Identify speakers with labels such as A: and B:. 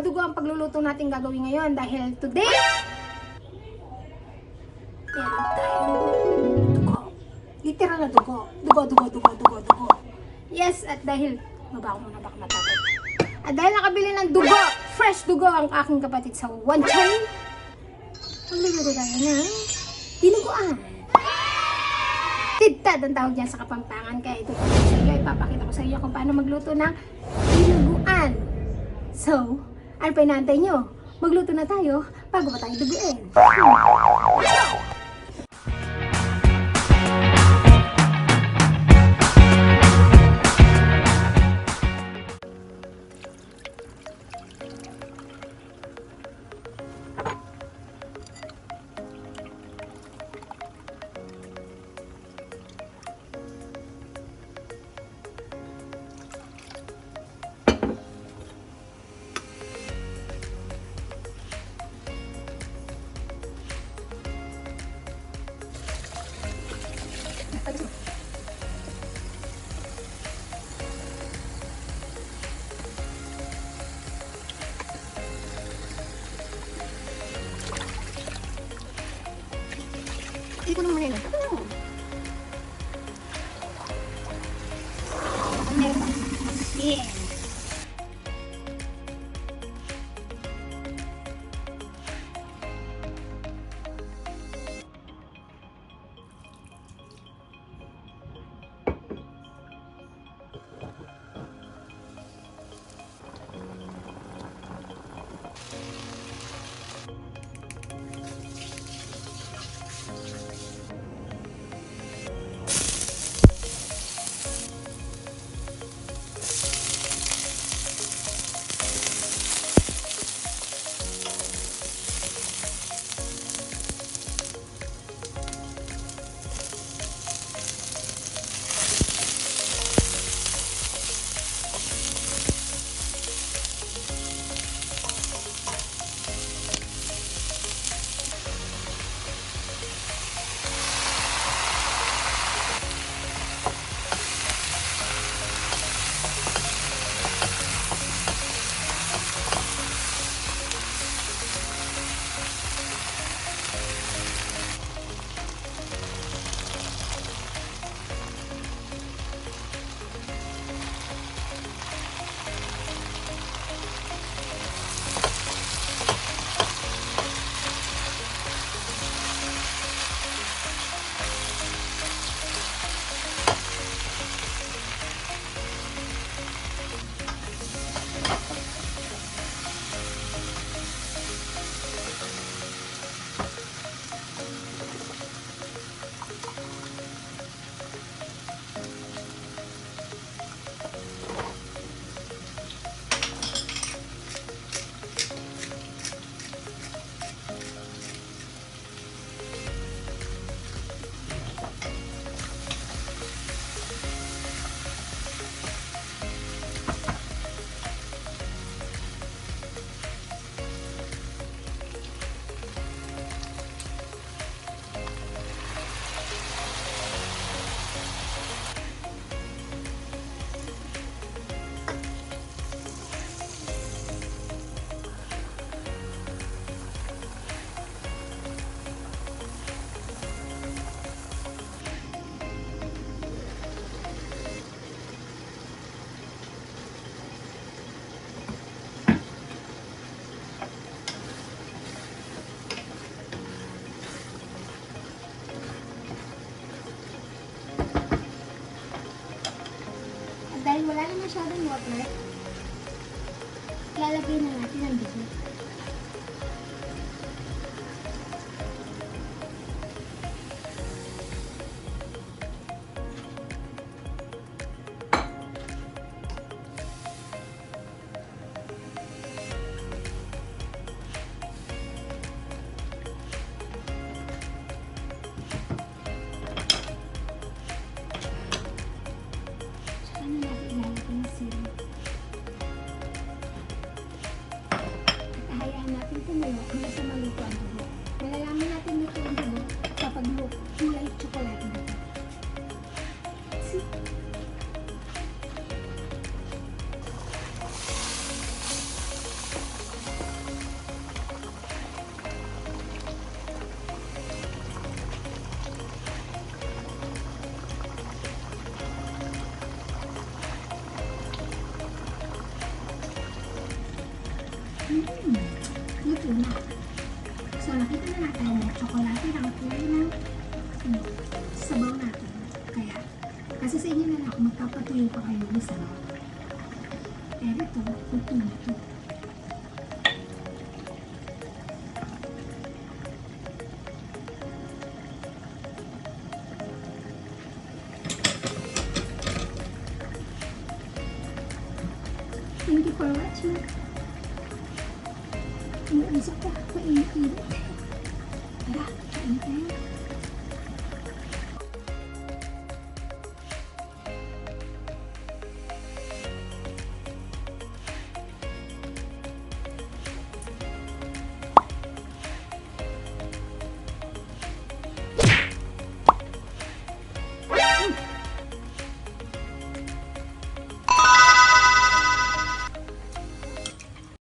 A: madugo ang pagluluto natin gagawin ngayon dahil today, meron tayong dugo. Literal na dugo. Dugo. Yes, at dahil, mabaho muna baka matakot. At dahil nakabili ng dugo, fresh dugo ang aking kapatid sa One Chain, magluluto tayo ng dinuguan. Tidtad ang tawag niya sa Kapampangan. Kaya ito sa iyo, ipapakita ko sa iyo kung paano magluto ng dinuguan. So, ano pa inaantay nyo? Magluto na tayo bago pa tayo duguin. Let's go! Hindi ko naman yun. Yeah. Dahil wala na masyadong water, lalagay na natin ang dugo. Luto na. So, nakita na natin na tsokolate ang kulay ng sabaw natin. Kaya, kasi sa inyo na lang kung magpapatuyo pa kayo ng sabaw. Pero ito, luto na ito. Thank you for watching. Inuusap ko, mainit-init. Tara, kain tayo.